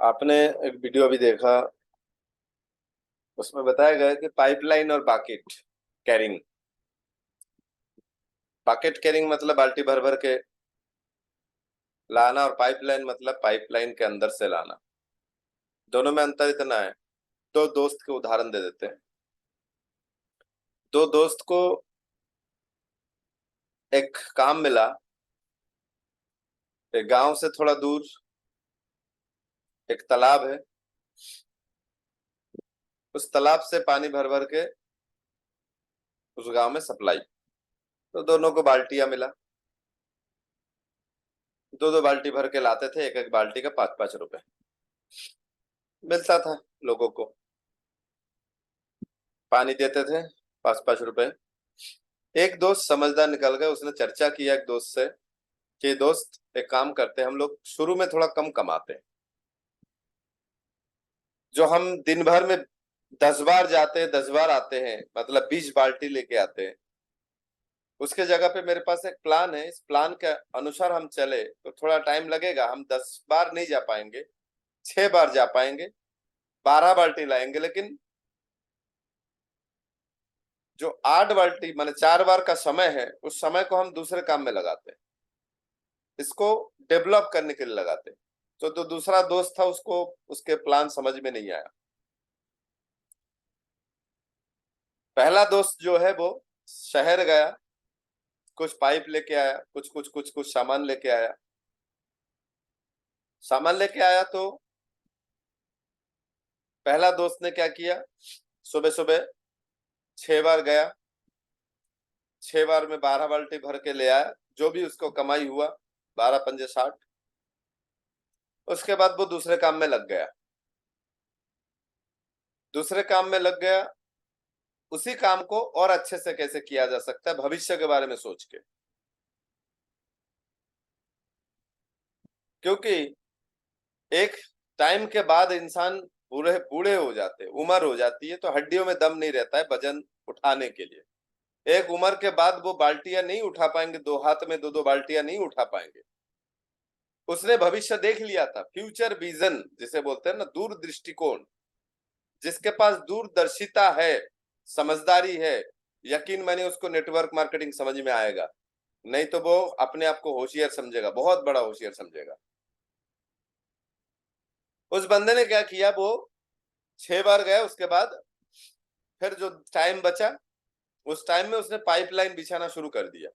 आपने एक वीडियो अभी देखा। उसमें बताया गया कि पाइपलाइन और बाकेट कैरिंग। बाकेट कैरिंग मतलब बाल्टी भर भर के लाना, और पाइपलाइन मतलब पाइपलाइन के अंदर से लाना। दोनों में अंतर इतना है। दो दोस्त के उदाहरण दे देते हैं। दो दोस्त को एक काम मिला। एक गांव से थोड़ा दूर एक तालाब है। उस तालाब से पानी भर भर के उस गांव में सप्लाई। तो दोनों को बाल्टियां मिला। दो दो बाल्टी भर के लाते थे, एक एक बाल्टी का 5-5 रुपए मिलता था लोगों को। पानी देते थे, 5-5 रुपए। एक दोस्त समझदार निकल गया, उसने चर्चा किया एक दोस्त से कि दोस्त एक काम करते हैं, हम लोग शुरू में थोड़ा कम कमाते हैं। जो हम दिन भर में 10 बार जाते हैं 10 बार आते हैं, मतलब 20 बाल्टी लेके आते हैं। उसके जगह पे मेरे पास एक प्लान है, इस प्लान के अनुसार हम चले तो थोड़ा टाइम लगेगा। हम 10 बार नहीं जा पाएंगे, 6 बार जा पाएंगे, 12 बाल्टी लाएंगे, लेकिन जो 8 बाल्टी माने 4 बार का समय है, उस समय को हम दूसरे काम में लगाते हैं। इसको डेवलप करने के लिए लगाते हैं। तो दूसरा दोस्त था, उसको उसके प्लान समझ में नहीं आया। पहला दोस्त जो है वो शहर गया, कुछ पाइप लेके आया, कुछ सामान लेके आया। सामान लेके आया तो पहला दोस्त ने क्या किया, सुबह सुबह 6 बार गया। 6 बार में 12 बाल्टी भर के ले आया, जो भी उसको कमाई हुआ, 12 पंजे 60। उसके बाद वो दूसरे काम में लग गया। दूसरे काम में लग गया, उसी काम को और अच्छे से कैसे किया जा सकता है भविष्य के बारे में सोच के। क्योंकि एक टाइम के बाद इंसान बूढ़े बूढ़े हो जाते, उम्र हो जाती है, तो हड्डियों में दम नहीं रहता है वजन उठाने के लिए। एक उम्र के बाद वो बाल्टियां नहीं उठा पाएंगे, दो हाथ में दो दो बाल्टियां नहीं उठा पाएंगे। उसने भविष्य देख लिया था, फ्यूचर विजन जिसे बोलते हैं ना, दूर दृष्टिकोण। जिसके पास दूरदर्शिता है, समझदारी है, यकीन मानिए उसको नेटवर्क मार्केटिंग समझ में आएगा। नहीं तो वो अपने आप को होशियार समझेगा, बहुत बड़ा होशियार समझेगा। उस बंदे ने क्या किया, वो 6 बार गया। उसके बाद फिर जो टाइम बचा, उस टाइम में उसने पाइपलाइन बिछाना शुरू कर दिया।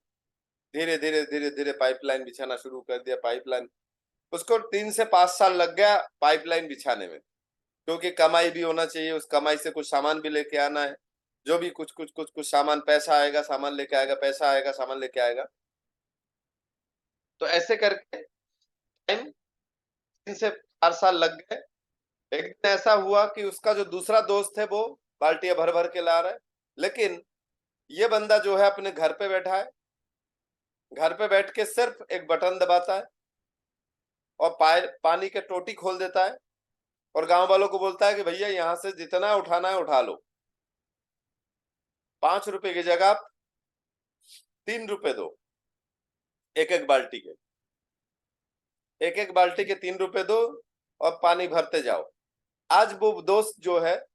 धीरे धीरे धीरे धीरे पाइपलाइन बिछाना शुरू कर दिया। पाइपलाइन उसको 3 से 5 साल लग गया पाइपलाइन बिछाने में। क्योंकि कमाई भी होना चाहिए, उस कमाई से कुछ सामान भी लेके आना है। जो भी कुछ सामान, पैसा आएगा सामान लेके आएगा, पैसा आएगा सामान लेके आएगा। तो ऐसे करके टाइम 3 से 4 साल लग गए। एक दिन ऐसा हुआ कि उसका जो दूसरा दोस्त है वो बाल्टियां भर भर के ला रहा है, लेकिन ये बंदा जो है अपने घर पे बैठा है। घर पे बैठ के सिर्फ एक बटन दबाता है और पानी के टोटी खोल देता है, और गांव वालों को बोलता है कि भैया यहाँ से जितना उठाना है उठा लो। 5 रुपए की जगह आप 3 रुपए दो, एक एक बाल्टी के। एक एक बाल्टी के 3 रुपए दो और पानी भरते जाओ। आज वो दोस्त जो है,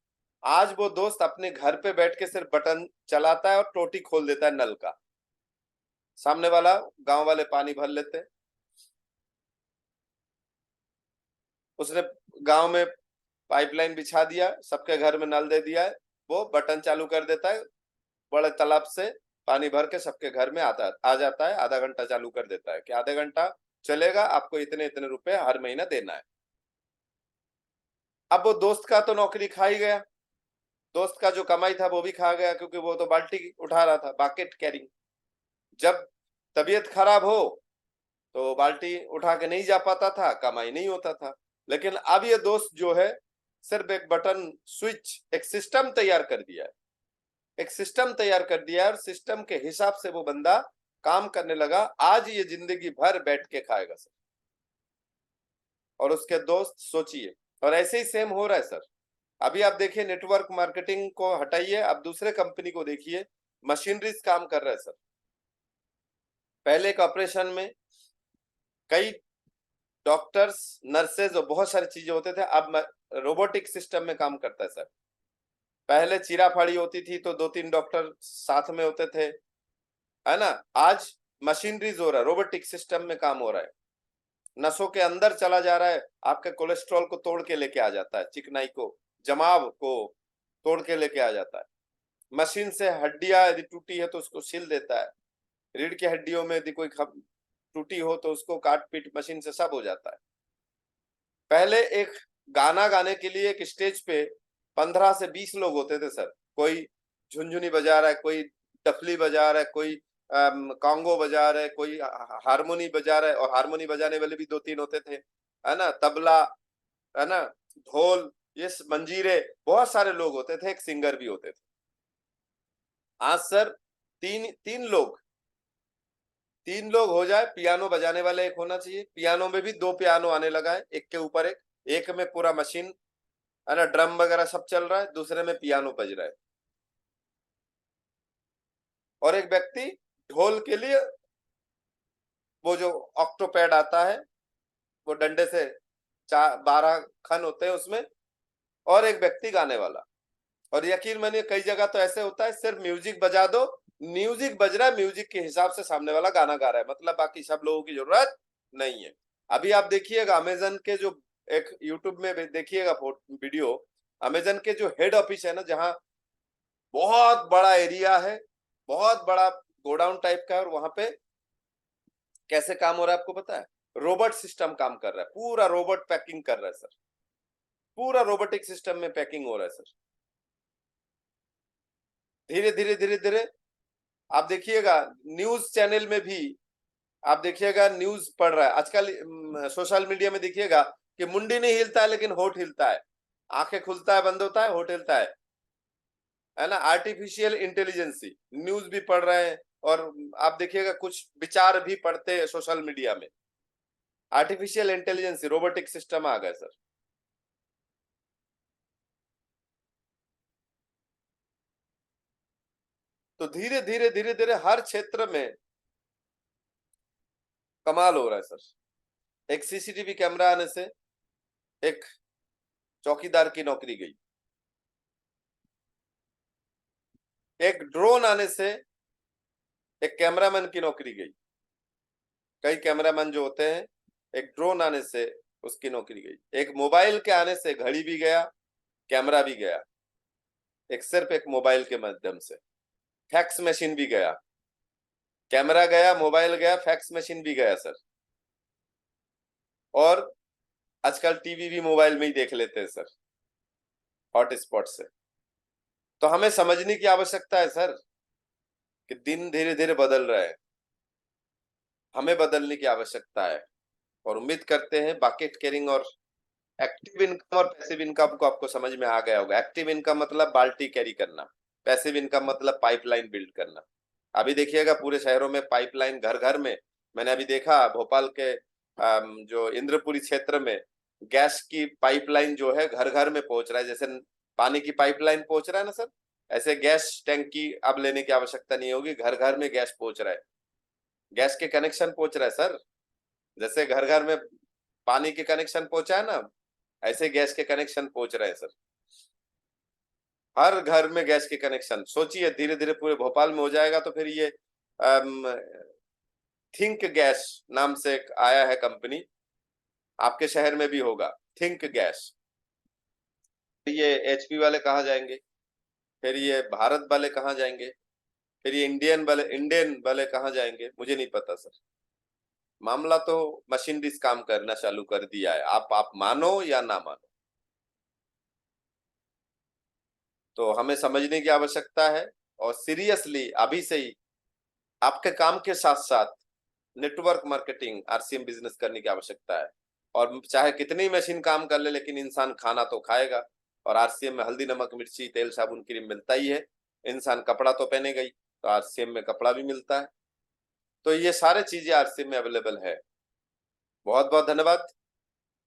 आज वो दोस्त अपने घर पे बैठ के सिर्फ बटन चलाता है और टोटी खोल देता है नल का। सामने वाला गांव वाले पानी भर लेते हैं। उसने गांव में पाइपलाइन बिछा दिया, सबके घर में नल दे दिया है। वो बटन चालू कर देता है, बड़े तालाब से पानी भर के सबके घर में आता आ जाता है। आधा घंटा चालू कर देता है कि आधे घंटा चलेगा, आपको इतने इतने रुपए हर महीना देना है। अब वो दोस्त का तो नौकरी खा ही गया, दोस्त का जो कमाई था वो भी खा गया, क्योंकि वो तो बाल्टी उठा रहा था, बाकेट कैरिंग। जब तबीयत खराब हो तो बाल्टी उठा के नहीं जा पाता था, कमाई नहीं होता था। लेकिन अब ये दोस्त जो है, सिर्फ एक बटन स्विच, एक सिस्टम तैयार कर दिया है। एक सिस्टम तैयार कर दिया है और सिस्टम के हिसाब से वो बंदा काम करने लगा। आज ये जिंदगी भर बैठ के खाएगा सर। और उसके दोस्त सोचिए, और ऐसे ही सेम हो रहा है सर। अभी आप देखिए, नेटवर्क मार्केटिंग को हटाइए, आप दूसरे कंपनी को देखिए, मशीनरीज काम कर रहा है सर। पहले एक ऑपरेशन में कई डॉक्टर्स, नर्सेज और बहुत सारी चीजें होते थे, अब रोबोटिक सिस्टम में काम करता है सर। पहले चीरा फाड़ी होती थी तो 2-3 डॉक्टर साथ में होते थे, है ना। आज मशीनरीज हो रहा है, रोबोटिक सिस्टम में काम हो रहा है, नसों के अंदर चला जा रहा है, आपके कोलेस्ट्रॉल को तोड़ के लेके आ जाता है, चिकनाई को, जमाव को तोड़ के लेके आ जाता है। मशीन से हड्डियां यदि टूटी है तो उसको सिल देता है, रीढ़ की हड्डियों में यदि कोई टूटी हो तो उसको काट पीट मशीन से सब हो जाता है। पहले एक गाना गाने के लिए एक स्टेज पे 15 से 20 लोग होते थे सर। कोई झुनझुनी बजा रहा है, कोई डफली बजा रहा है, कोई कॉन्गो बजा रहा है, कोई हारमोनी बजा रहा है, और हारमोनी बजाने वाले भी 2-3 होते थे, है ना, तबला, है ना, ढोल, ये मंजीरे, बहुत सारे लोग होते थे, एक सिंगर भी होते थे। आज सर तीन तीन लोग हो जाए, पियानो बजाने वाले एक होना चाहिए, पियानो में भी 2 पियानो आने लगा है, एक के ऊपर एक में पूरा मशीन, है ना, ड्रम वगैरह सब चल रहा है, दूसरे में पियानो बज रहा है, और एक व्यक्ति ढोल के लिए वो जो ऑक्टोपैड आता है, वो डंडे से 12 खन होते हैं उसमें, और एक व्यक्ति गाने वाला। और यकीन मानिए कई जगह तो ऐसे होता है सिर्फ म्यूजिक बजा दो, म्यूजिक बज रहा है, म्यूजिक के हिसाब से सामने वाला गाना गा रहा है, मतलब बाकी सब लोगों की जरूरत नहीं है। अभी आप देखिएगा अमेजन के जो, एक यूट्यूब में देखिएगा वीडियो, अमेजन के जो हेड ऑफिस है ना, जहाँ बहुत बड़ा एरिया है, बहुत बड़ा गोडाउन टाइप का है, और वहां पे कैसे काम हो रहा है आपको पता है? रोबोट सिस्टम काम कर रहा है, पूरा रोबोट पैकिंग कर रहा है सर, पूरा रोबोटिक सिस्टम में पैकिंग हो रहा है सर। धीरे धीरे धीरे धीरे आप देखिएगा न्यूज चैनल में भी, आप देखिएगा न्यूज पढ़ रहा है आजकल, सोशल मीडिया में देखिएगा कि मुंडी नहीं हिलता है लेकिन होठ हिलता है, आंखें खुलता है बंद होता है, होठ हिलता है ना। आर्टिफिशियल इंटेलिजेंसी न्यूज भी पढ़ रहे हैं, और आप देखिएगा कुछ विचार भी पढ़ते हैं सोशल मीडिया में। आर्टिफिशियल इंटेलिजेंसी, रोबोटिक सिस्टम आ गए सर। तो धीरे धीरे धीरे धीरे हर क्षेत्र में कमाल हो रहा है सर। एक सीसीटीवी कैमरा आने से एक चौकीदार की नौकरी गई, एक ड्रोन आने से एक कैमरामैन की नौकरी गई, कई कैमरामैन जो होते हैं, एक ड्रोन आने से उसकी नौकरी गई, एक मोबाइल के आने से घड़ी भी गया, कैमरा भी गया, एक सिर्फ एक मोबाइल के माध्यम से। फैक्स मशीन भी गया, कैमरा गया, मोबाइल गया, फैक्स मशीन भी गया सर। और आजकल टीवी भी मोबाइल में ही देख लेते हैं सर, हॉटस्पॉट से। तो हमें समझने की आवश्यकता है सर कि दिन धीरे धीरे बदल रहा है, हमें बदलने की आवश्यकता है। और उम्मीद करते हैं बकेट कैरिंग और एक्टिव इनकम और पैसिव इनकम को आपको समझ में आ गया होगा। एक्टिव इनकम मतलब बाल्टी कैरी करना, पैसिव इनकम मतलब पाइपलाइन बिल्ड करना। अभी देखिएगा पूरे शहरों में पाइपलाइन घर घर में, मैंने अभी देखा भोपाल के जो इंद्रपुरी क्षेत्र में गैस की पाइपलाइन जो है घर घर में पहुंच रहा है, जैसे पानी की पाइपलाइन पहुंच रहा है ना सर, ऐसे गैस टैंकी अब लेने की आवश्यकता नहीं होगी, घर घर में गैस पहुंच रहा है, गैस के कनेक्शन पहुंच रहा है सर। जैसे घर घर में पानी के कनेक्शन पहुंचा है ना, ऐसे गैस के कनेक्शन पहुंच रहे हैं सर, हर घर में गैस के कनेक्शन। सोचिए धीरे धीरे पूरे भोपाल में हो जाएगा, तो फिर ये थिंक गैस नाम से एक आया है कंपनी, आपके शहर में भी होगा थिंक गैस। ये एचपी वाले कहाँ जाएंगे, फिर ये भारत वाले कहाँ जाएंगे, फिर ये इंडियन वाले कहाँ जाएंगे, मुझे नहीं पता सर। मामला तो मशीनरीज काम करना चालू कर दिया है, आप मानो या ना मानो। तो हमें समझने की आवश्यकता है, और सीरियसली अभी से ही आपके काम के साथ साथ नेटवर्क मार्केटिंग, आरसीएम बिजनेस करने की आवश्यकता है। और चाहे कितनी मशीन काम कर ले, लेकिन इंसान खाना तो खाएगा, और आरसीएम में हल्दी नमक मिर्ची तेल साबुन क्रीम मिलता ही है। इंसान कपड़ा तो पहनेगा ही, तो आरसीएम में कपड़ा भी मिलता है। तो ये सारे चीजें आरसीएम में अवेलेबल है। बहुत बहुत धन्यवाद।